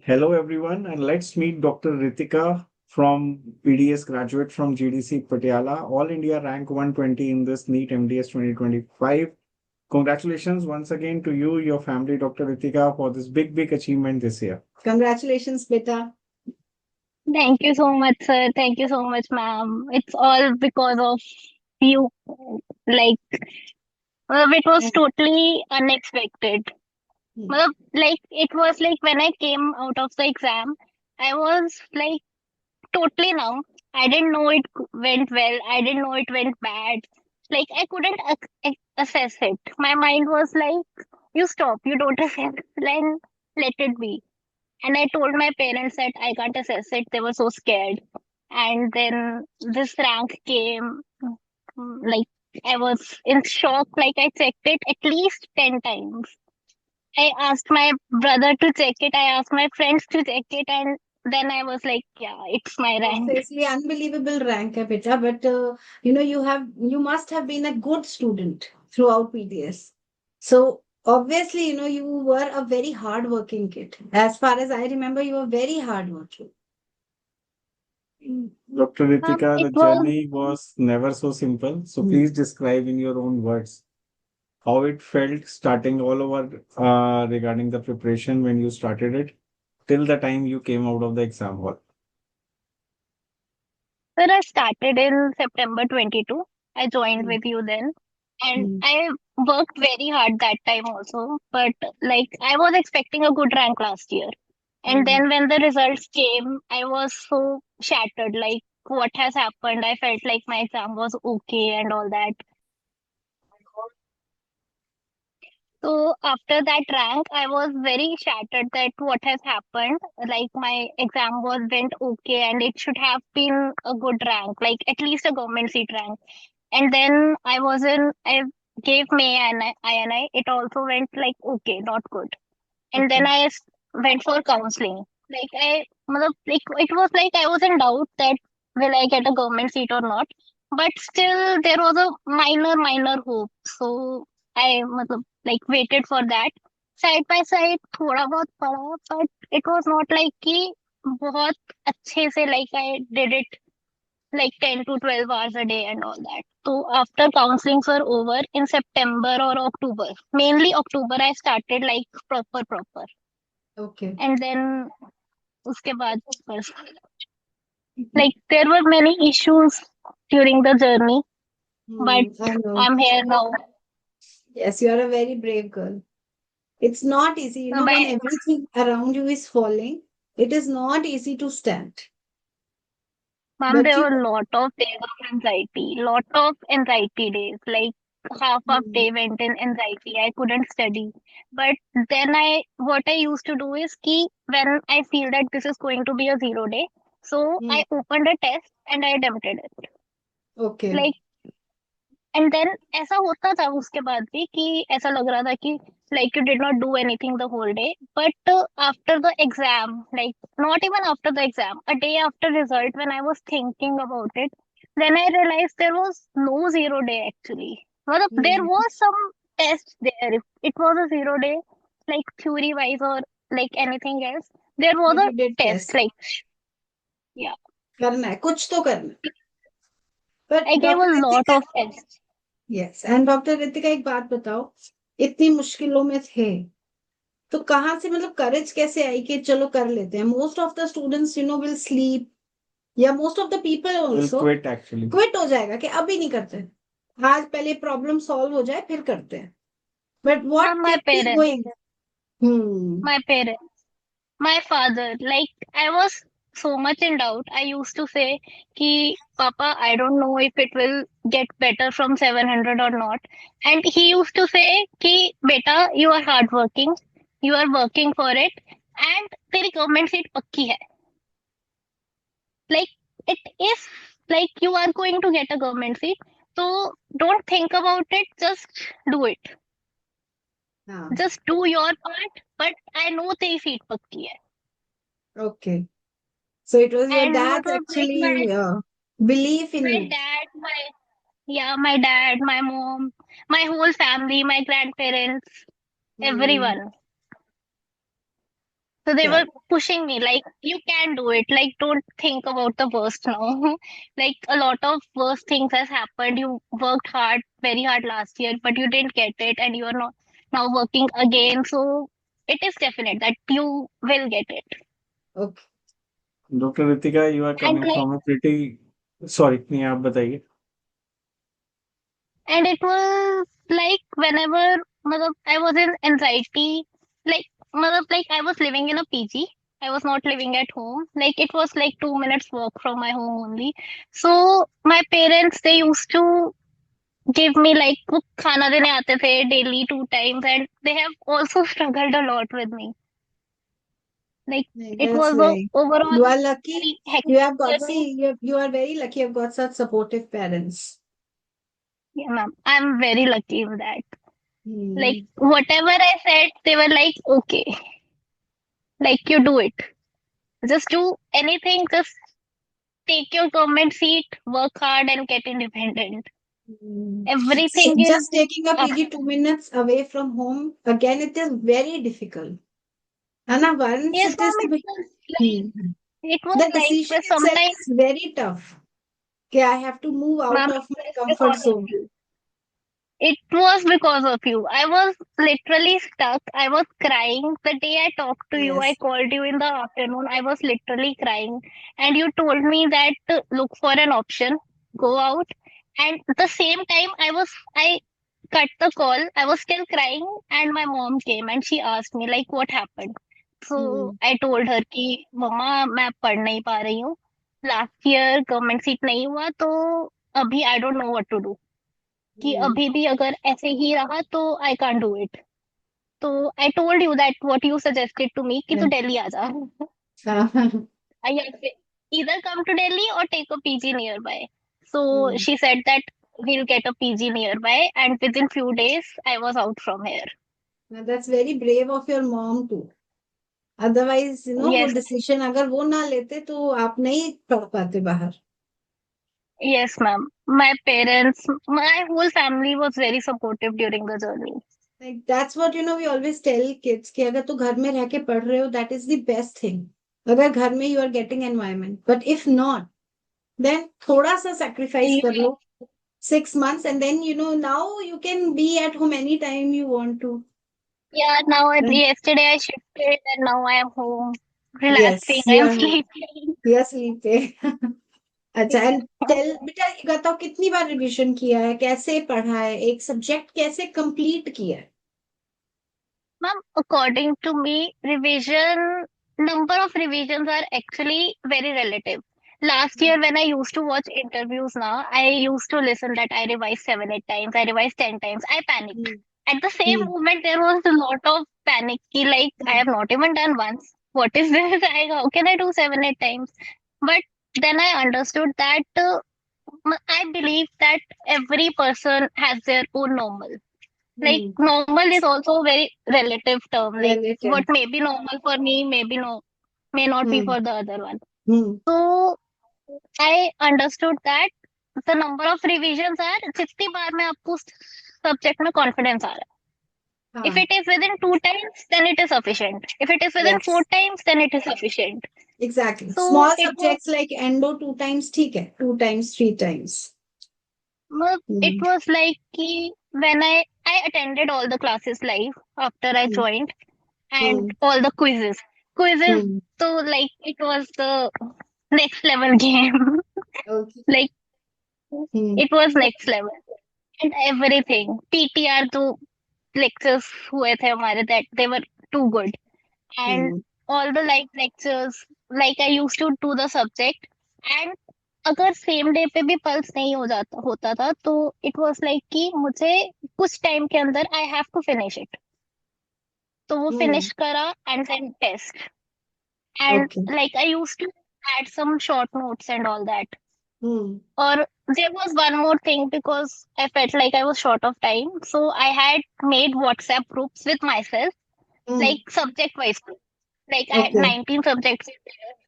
Hello, everyone, and let's meet Dr. Ritika from PDS graduate from GDC Patiala, All India rank 120 in this NEET MDS 2025. Congratulations once again to you, your family, Dr. Ritika, for this big achievement this year. Congratulations, beta. Thank you so much, sir. Thank you so much, ma'am. It's all because of you. Like, it was totally unexpected. Hmm. Like, it was like when I came out of the exam, I was like totally numb. I didn't know it went well. I didn't know it went bad. Like, I couldn't assess it. My mind was like, you stop, you don't assess, then let it be. And I told my parents that I can't assess it. They were so scared. And then this rank came. Like I was in shock. Like I checked it at least 10 times. I asked my brother to check it. I asked my friends to check it. And then I was like, yeah, it's my rank. Obviously, unbelievable rank, beta. But you must have been a good student throughout PDS. So obviously, you were a very hardworking kid. As far as I remember, you were very hardworking. Dr. Ritika, the It was journey was never so simple. So please describe in your own words how it felt starting all over regarding the preparation when you started it till the time you came out of the exam hall. when I started in September 22. I joined Mm. with you then. And Mm. I worked very hard that time also. But like I was expecting a good rank last year. And Mm. then when the results came, I was so shattered. Like, what has happened? I felt like my exam was okay and all that. So after that rank, I was very shattered that what has happened. Like my exam was went okay, and it should have been a good rank, like at least a government seat rank. And then I gave May and INI. It also went like okay, not good. And then Okay. went for counseling. Like it was like I was in doubt that will I get a government seat or not. But still, there was a minor hope. So I like waited for that. Side by side, थोड़ा बहुत पढ़ा, but it was not like कि बहुत अच्छे से like I did it like 10 to 12 hours a day and all that. So after counselings were over in September or October, mainly October, I started like proper. Okay. And then उसके बाद बस like there were many issues during the journey, but I know. I'm here now. Yes, you are a very brave girl. It's not easy, when By everything around you is falling, it is not easy to stand. ma'am, But there you, were a lot of days of anxiety, lot of anxiety days. Like half of mm, day went in anxiety. I couldn't study. But then what I used to do is कि when I feel that this is going to be a 0 day, so mm, I opened a test and I attempted it. okay. Like and then ऐसा होता था उसके बाद भी कि ऐसा लग रहा था कि like you did not do anything the whole day but after the exam like not even after the exam a day after result when I was thinking about it then I realized there was no 0 day actually well there Mm, was some test there if it was a 0 day like theory wise or like anything else there but was a you did test test. like yeah करना है कुछ तो करना है पर I gave a doctor lot Ritika of tests yes and doctor Ritika एक बात बताओ इतनी मुश्किलों में थे तो कहाँ से मतलब करेज कैसे आई कि चलो कर लेते हैं most of the students will sleep या most of the people Will also quit actually. Quit हो जाएगा कि अभी नहीं करते आज पहले प्रॉब्लम सॉल्व हो जाए फिर करते हैं but what from my kept you parents going hmm my parents My father, like I was so much in doubt. I used to say कि Papa, I don't know if it will get better from 700 or not. And he used to say कि बेटा, you are hardworking, you are working for it, and तेरी government seat पक्की है. Like it is like you are going to get a government seat. So don't think about it, just do it. हाँ Just do your part. But I know तेरी seat पक्की है. Okay so it was your And dad मतलब like actually belief in my you dad, my dad, my mom, my whole family, my grandparents, everyone. So they Yeah. were pushing me, like, you can do it. Like, don't think about the worst now. Like, a lot of worst things has happened. You worked hard, very hard last year, but you didn't get it, and you are not now working again. So it is definite that you will get it. Okay. Dr. Ritika, you are And coming like, from a pretty, sorry, नहीं आप बताइए. and it was like whenever, matlab, I was in anxiety, like, matlab, like I was living in a PG. I was not living at home. Like it was like 2 minutes walk from my home only. So my parents, they used to give me like वो खाना देने आते थे daily 2 times, and they have also struggled a lot with me. Like it That's was a right. overall You are lucky. very hectic You have got, journey. see, you are very lucky. You've got such supportive parents. Yeah, ma'am. I'm very lucky in that. Like Hmm. whatever I said, they were like, okay, like you do it. Just do anything. Just take your government seat, work hard, and get independent. Hmm. See, Everything is just taking a up. PG 2 minutes away from home, again, it is very difficult. And now once Yes, it is ma'am. to be, hmm. It was The like decision itself sometimes, is very tough. Okay, I have to move out ma'am, of my it was comfort because of zone. you. It was because of you. I was literally stuck. I was crying. The day I talked to you, I Yes. called you in the afternoon. I was literally crying. And you told me that look for an option, go out. And the same time, I cut the call. I was still crying. And my mom came and she asked me, like, what happened? So Hmm. I told her कि मम्मा मैं पढ़ नहीं पा रही हूँ. Last year government seat नहीं हुआ तो अभी I don't know what to do. कि Hmm. अभी भी अगर ऐसे ही रहा तो आई कांट डू इट. तो I told you that what you suggested to me कि तू Yeah. दिल्ली आ जा. I either come to Delhi or take a PG nearby. So Hmm. she said that we'll get a PG nearby, and within few days I was out from here. Now, that's very brave of your mom too. Otherwise, वो Yes, decision अगर वो ना लेते तो आप नहीं पढ़ पाते बाहर. yes, ma'am. My parents, my whole family was very supportive during the journey. Like that's what we always tell kids कि अगर तू घर में रह के पढ़ रहे हो that is the best thing. अगर घर में you are getting environment. But if not, then थोड़ा सा sacrifice कर लो 6 months and then now you can be at home anytime you want to. Yeah, now Right? yesterday I shifted and now I am home, relaxing. Yes, I you am are sleeping. sleeping. अच्छा and tell बेटा ये बताओ कितनी बार revision किया है कैसे पढ़ा है एक सब्जेक्ट कैसे कंप्लीट किया है. Ma'am, according to me, number of revisions are actually very relative. Last year, when I used to watch interviews now, I used to listen that I revised 7, 8 times, I revised 10 times. I panicked. Hmm. At the same Hmm. moment, there was a lot of panic. Ki, like, I Hmm. have not even done once. What is this? How can I do 7, 8 times? But then I understood that I believe that every person has their own normal. Like Hmm. normal is also a very relative term. Like Relative. what may be normal for me, maybe no, may not be Hmm. for the other one. Hmm. So I understood that the number of revisions are जितनी बार मैं आपको subject में confidence आ रहा है. If हाँ. it is within 2 times, then it is sufficient. If it is within four Yes. times, then it is sufficient. Exactly. So Small it was subjects like endo 2 times ठीक है 2 times 3 times. it Hmm. was like कि when I attended all the classes live after I Hmm. joined, and Hmm. all the quizzes. Quizzes, Hmm. so like it was the next level game. Okay. Like Hmm. it was next level. And everything. PTR तो lectures हुए थे हमारे that they were too good. And Hmm. all the live lectures, like I used to do the subject. And अगर same day पे भी pulse नहीं हो जाता होता था तो इट वाज लाइक कि मुझे कुछ टाइम के अंदर I have to finish it. तो वो Hmm. फिनिश करा and then test. And Okay. like I used to add some short notes and all that. Hmm. Or there was one more thing because I felt like I was short of time. So I had made WhatsApp groups with myself, Hmm. like subject wise. Like I had Okay. 19 subjects.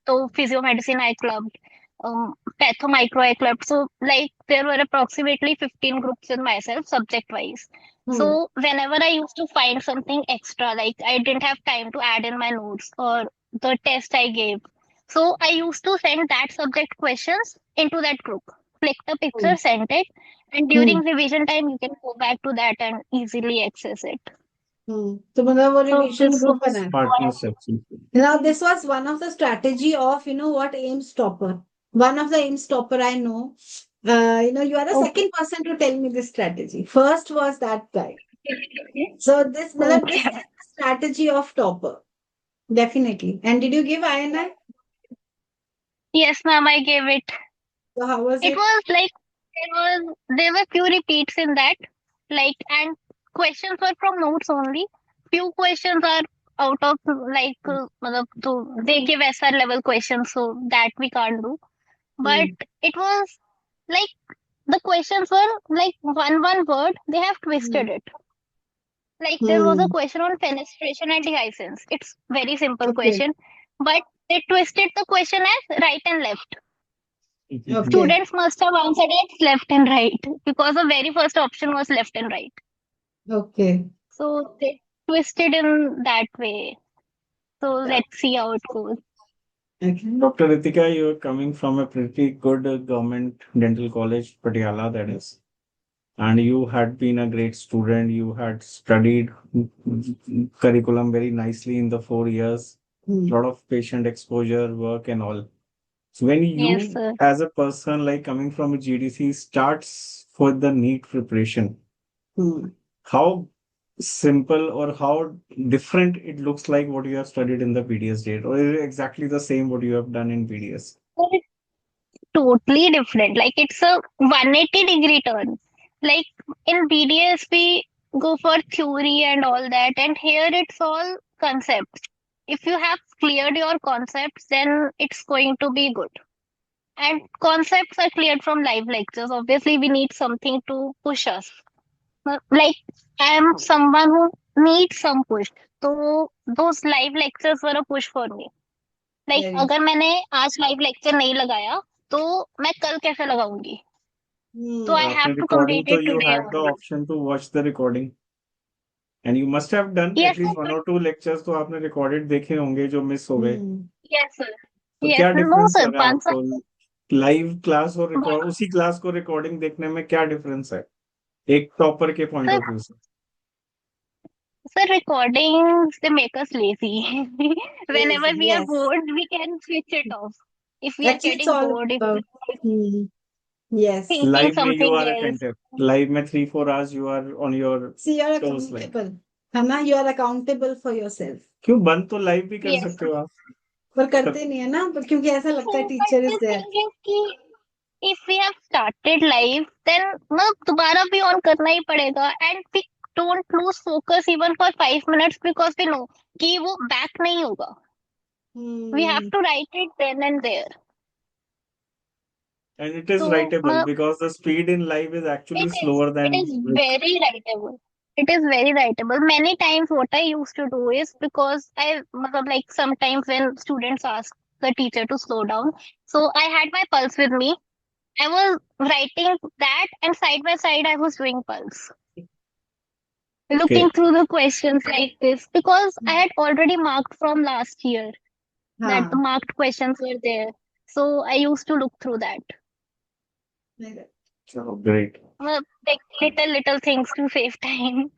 So physio medicine I clubbed. patho microeclub. So like there were approximately 15 groups in myself, subject wise. So whenever I used to find something extra, like I didn't have time to add in my notes or the test I gave, so I used to send that subject questions into that group, click the picture, send it, and during revision time you can go back to that and easily access it. तो मतलब वो So revision this group was बना. Partnership. Now, this was one of the strategy of, what, AIMS topper. One of the AIMS topper I know. You are the okay. second person to tell me this strategy. First was that guy. So this is Okay. the strategy of topper. Definitely. And did you give INI? Yes, ma'am, I gave it. So how was It it? was like there were few repeats in that, like, and questions were from notes only. Few questions are out of like matlab, they give SR level questions, so that we can't do. But it was like the questions were like one word. They have twisted it. Like there was a question on fenestration and dehiscence. It's very simple Okay. question, but they twisted the question as right and left. Okay. Students must have answered it left and right because the very first option was left and right. Okay. So they twisted in that way. So let's see how it goes. Okay. Dr. Ritika, you're coming from a pretty good government dental college, Patiala, that is. And you had been a great student. You had studied curriculum very nicely in the 4 years. A lot of patient exposure, work, and all. So when Yes, you, sir. as a person like coming from a GDC, starts for the NEET preparation, how simple or how different it looks like what you have studied in the PDS date, or is it exactly the same what you have done in PDS? It's totally different. Like it's a 180-degree turn. Like in BDS, we go for theory and all that, and here it's all concepts. If you have cleared your concepts, then it's going to be good. And concepts are cleared from live lectures. Obviously, we need something to push us. Like, I am someone who needs some push. So, those live lectures were a push for me. Like, Very. अगर मैंने आज live lecture नहीं लगाया तो मैं कल कैसे लगाऊंगी तो I have After to recording, complete so it you today had the only option to watch the recording. And you must have done at yes least one or two lectures तो आपने recorded देखे होंगे जो miss हो गए. Yes sir तो क्या yes no difference sir लगा 5 साल आपको? लाइव क्लास और रिकॉर्ड उसी क्लास को रिकॉर्डिंग देखने में क्या डिफरेंस है एक टॉपर के पॉइंट ऑफ व्यू से? Sir, recordings they make us lazy. Whenever Lazy, we are yes. bored, we can switch it off. If we are Actually, it's getting all bored, if about. we are Yes. thinking live में you something are else, attentive, live में 3-4 hours you are on your See, you're toes like. accountable. है ना? You are accountable for yourself. क्यों बंद तो live भी कर yes. सकते हो आप. पर करते नहीं है ना, पर क्योंकि ऐसा लगता है So, but teacher is the there. thing is कि if we have started live, then ना दोबारा भी on करना ही पड़ेगा and we don't lose focus even for 5 minutes because we know कि वो back नहीं होगा. We have to write it then and there. And it is So, writable because the speed in live is actually it is. slower It than is very writable. It is very writable. Many times what I used to do is because matlab, like sometimes when students ask the teacher to slow down, so I had my pulse with me. I was writing that and side by side I was doing pulse. okay. Looking through the questions like this because I had already marked from last year that the हाँ. marked questions were there. So I used to look through that. So great. Like little things to save time.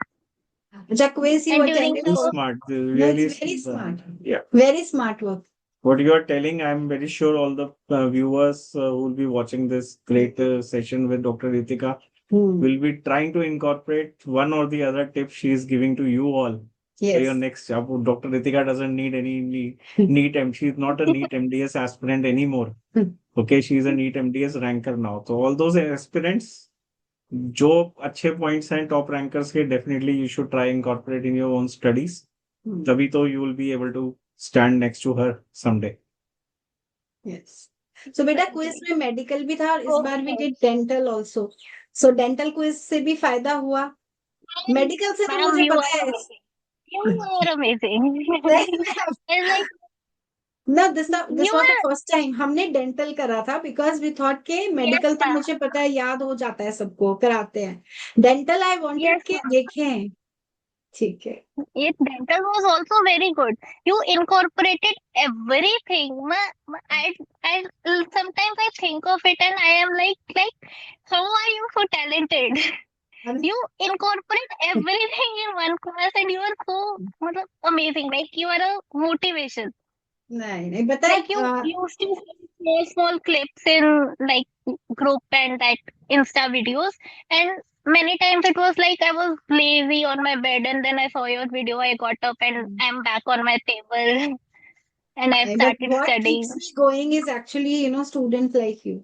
अच्छा, quiz you And during attended Too also? smart. No, Really it's very smart. Yeah. Very smart work. What you are telling, I'm very sure all the viewers who will be watching this great session with Dr. Ritika will be trying to incorporate one or the other tip she is giving to you all. For your Yes. next job. Dr. Ritika doesn't need any NEET M. She's not a NEET MDS aspirant anymore. Okay, she's a NEET MDS ranker now. So all those aspirants, जो अच्छे points हैं top rankers के, definitely you should try incorporate in your own studies. तभी तो you will be able to stand next to her someday. Yes. So बेटा quiz में medical भी था और इस बार भी Okay. Did dental also. So dental quiz से भी फायदा हुआ. मेडिकल से तो Ma'am, मुझे you पता are है. amazing. You are amazing. सही में. It's like No, this was You the were, first time हमने dental करा था because we thought के yes, medical तो ma'am. मुझे पता है याद हो जाता है सबको कराते हैं dental I wanted Yes, के ma'am. देखें ठीक है It dental was also very good. You incorporated everything. I sometimes I think of it and I am like, how are you so talented? You incorporate everything in one class and you are so मतलब, amazing. Like you are a motivation. नहीं पता Like है you used to send small clips in like group and that Insta videos, and many times it was like I was lazy on my bed, and then I saw your video. I got up and I'm back on my table, and I but started what keeps studying. me going is actually students like you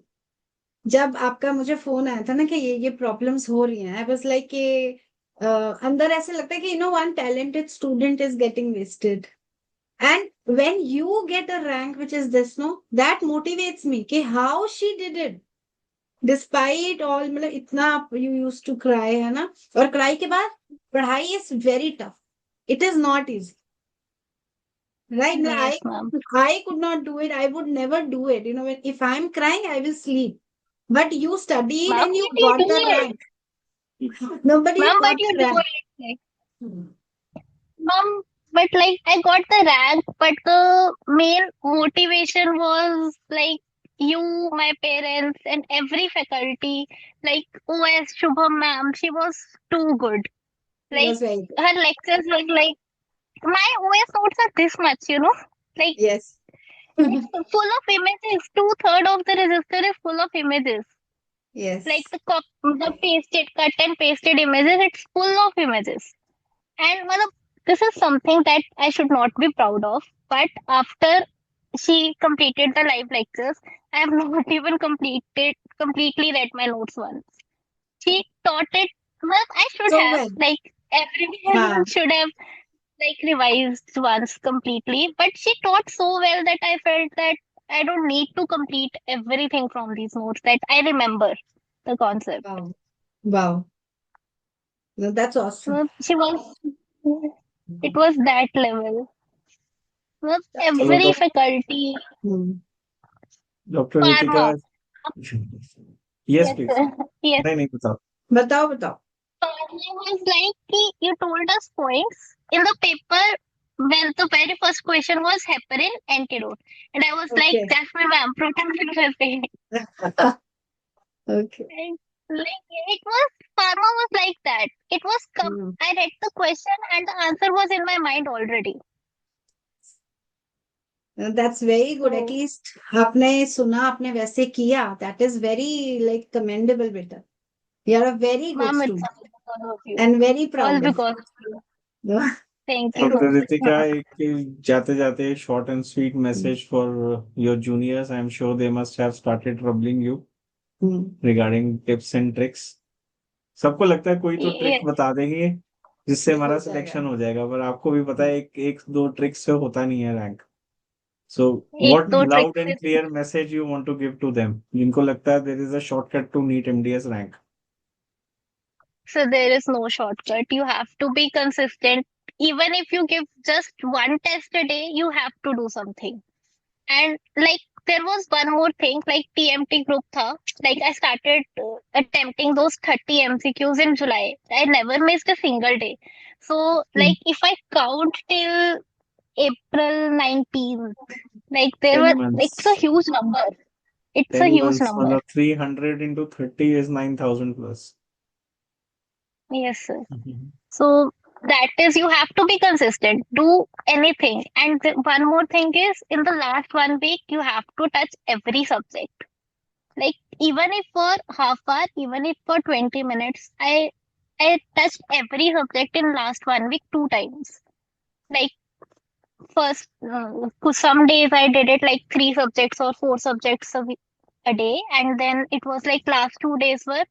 जब आपका मुझे phone आया था ना कि ये problems हो रही हैं आई वाज लाइक कि अंदर ऐसे लगता है कि one talented student is getting wasted and when you get a rank which is this that motivates me कि how she did it despite all मतलब इतना you used to cry है ना और cry के बाद पढ़ाई is very tough it is not easy right now Yes, ma'am. I could not do it I would never do it if I'm crying I will sleep but you studied Ma'am, and you but you got do the it. rank no but you Ma'am, but got you the do rank it. Ma'am, but like I got the rank, but the main motivation was like you, my parents, and every faculty. Like OS Shubham ma'am, she was too good. it Like was very good her lectures were like my OS notes are this much. Like yes it's full of images. 2/3 of the register is full of images. Like yes the pasted, cut and pasted images, it's full of images. And this is something that I should not be proud of. But after she completed the live lectures, I have not even completely read my notes once. She taught it. Well, I should so have well everyone हाँ should have revised once completely. But she taught so well that I felt that I don't need to complete everything from these notes. That I remember the concept. wow wow no, that's awesome So she was. It was that level. Well, चलो every faculty, doctor far Ritika more. Yes Yes, please sir. Yes. नहीं नहीं बताओ बताओ बताओ Farmer was like, you told us points in the paper when the very first question was heparin antidote. And I was like, okay Jasmine ma'am, protein therapy. okay And like, it was, Pharma was like that. It was, I read the question and the answer was in my mind already. That's very good. At So, least आपने सुना आपने वैसे किया. That is very like commendable बेटा. You are a very good ma'am, it's student all because of you. and very All proud of because of you. you. Thank you so doctor much, Ritika ma'am. एक जाते जाते short and sweet message for your juniors I am sure they must have started troubling you regarding tips and tricks सबको लगता है कोई तो trick Yes, बता देंगे जिससे हो हमारा जाएगा. सिलेक्शन हो जाएगा पर आपको भी पता है एक दो ट्रिक्स से होता नहीं है रैंक सो एक व्हाट दो loud tricks. And clear message you want to give to them जिनको लगता है there is a shortcut to NEET MDS rank So there is no shortcut. You have to be consistent. Even if you give just one test a day, you have to do something. And like there was one more thing, like TMT group tha. Like I started attempting those 30 MCQs in July. I never missed a single day. So like if I count till April 19th, like there 10 were, it's a months huge number. It's a 10 huge months number. मतलब 300 into 30 is 9,000 plus Yes, sir. So that is you have to be consistent. Do anything. And one more thing is in the last 1 week you have to touch every subject. Like even if for half hour, even if for 20 minutes, I touched every subject in last 1 week 2 times. Like first some days I did it like 3 subjects or 4 subjects a day, and then it was like last 2 days were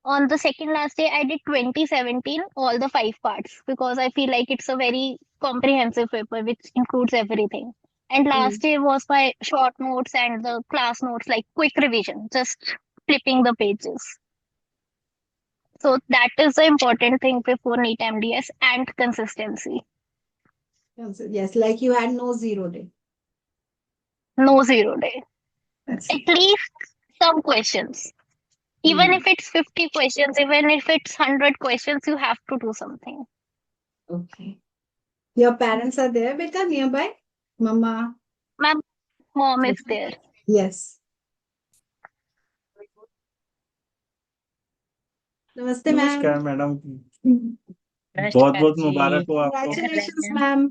on the second last day, I did 2017, all the 5 parts, because I feel like it's a very comprehensive paper which includes everything. And last day was my short notes and the class notes, like quick revision, just flipping the pages. So that is the important thing before NEET MDS and consistency. Yes, like you had no 0 day. No zero day. That's At least some questions. Even if it's 50 questions, even if it's 100 questions, you have to do something. okay. Your parents are there, beta, nearby? Mama? My mom is there. Yes. नमस्ते ma'am. नमस्कार madam, बहुत नमस्कार बहुत जी। मुबारक हो आपको। Congratulations ma'am.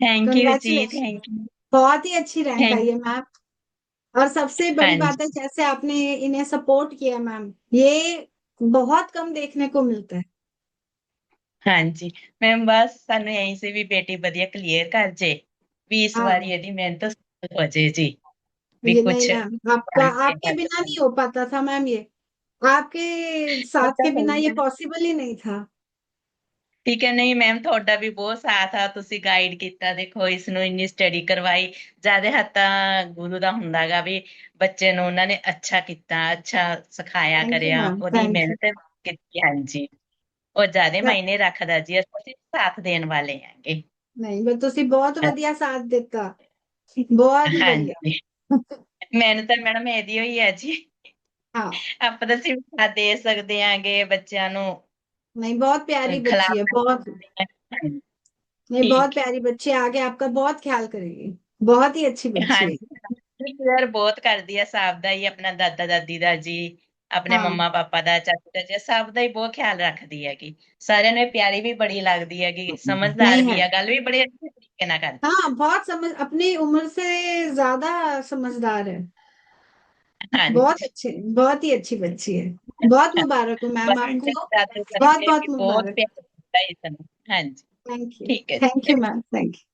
Thank you जी, Congratulations. Thank you. बहुत ही अच्छी रैंक Thank- आई है मैम। और सबसे बड़ी हाँ बात है जैसे आपने इन्हें सपोर्ट किया मैम, ये बहुत कम देखने को मिलता है। हाँ जी मैम, बस सानू यहीं से भी बेटी बढ़िया क्लियर कर जे भी इस हाँ। बारी यदि मेहनत हो जाए जी भी ये कुछ नहीं मैम, आपके बिना नहीं हो पाता था मैम, ये आपके साथ के बिना ये पॉसिबल ही नहीं था। ਠੀਕ ਹੈ। ਨਹੀਂ ਮੈਮ, ਤੁਹਾਡਾ ਵੀ ਬਹੁਤ ਸਾਥ ਆ, ਤੁਸੀਂ ਗਾਈਡ ਕੀਤਾ, ਦੇਖੋ ਇਸ ਨੂੰ ਇੰਨੀ ਸਟੱਡੀ ਕਰਵਾਈ। ਜਿਆਦਾ ਹੱਥ ਤਾਂ ਗੁਰੂ ਦਾ ਹੁੰਦਾਗਾ ਵੀ ਬੱਚੇ ਨੂੰ ਉਹਨਾਂ ਨੇ ਅੱਛਾ ਕੀਤਾ, ਅੱਛਾ ਸਿਖਾਇਆ Thank you, ਕਰਿਆ, ma'am. ਉਹਦੀ Thank you. ਮਿਹਨਤ ਕੀਤੀ। ਹਾਂਜੀ, ਉਹ ਜਿਆਦਾ ਮਾਇਨੇ ਰੱਖਦਾ ਜੀ, ਅਸੀਂ ਸਾਥ ਦੇਣ ਵਾਲੇ ਹੈਗੇ। ਨਹੀਂ ਬਸ ਤੁਸੀਂ ਬਹੁਤ ਵਧੀਆ ਸਾਥ ਦਿੱਤਾ, ਬਹੁਤ ਹੀ ਵਧੀਆ। ਹਾਂਜੀ, ਮਿਹਨਤ ਤਾਂ ਮੈਡਮ ਇਹਦੀ ਹੋਈ ਹੈ ਜੀ। हाँ ਆਪਾਂ ਤਾਂ ਸਿਰਫ ਸਾਥ ਦੇ ਸਕਦੇ ਆਂਗੇ ਬੱਚਿਆਂ ਨੂੰ। नहीं, बहुत प्यारी बच्ची है, बहुत नहीं, बहुत ठीक प्यारी बच्ची है, आगे आपका बहुत ख्याल करेगी, बहुत ही अच्छी बच्ची है। ਹਾਂਜੀ, केयर ਬਹੁਤ ਕਰਦੀ ਆ, ਸਭ ਦਾ ਹੀ, ਆਪਣਾ ਦਾਦਾ ਦਾਦੀ ਦਾ ਜੀ, ਆਪਣੇ हाँ ਮੰਮਾ ਪਾਪਾ ਦਾ, ਚਾਚੂ ਚਾਚਾ, ਸਭ ਦਾ ਹੀ ਬਹੁਤ ਖਿਆਲ ਰੱਖਦੀ ਹੈਗੀ। ਸਾਰਿਆਂ ਨੂੰ ਇਹ ਪਿਆਰੀ ਵੀ ਬੜੀ ਲੱਗਦੀ ਹੈਗੀ, ਸਮਝਦਾਰ नहीं ਵੀ है। ਆ, ਗੱਲ ਵੀ बड़े अच्छे तरीके ਨਾਲ ਕਰਦੀ। हाँ बहुत समझ, अपनी उम्र से ज्यादा समझदार है। बहुत ਹਾਂਜੀ, अच्छे, बहुत ही अच्छी बच्ची है। बहुत मुबारक हो मैम बस आपको, ਦਾਦਾ बहुत ਕਰਕੇ बहुत ਵੀ ਬਹੁਤ मुबारक। ਪਿਆਰ ਦਿੱਤਾ ਇਸ ਨੂੰ। ਹਾਂਜੀ, थैंक यू, ਠੀਕ ਹੈ थैंक जी। You ma'am, thank you.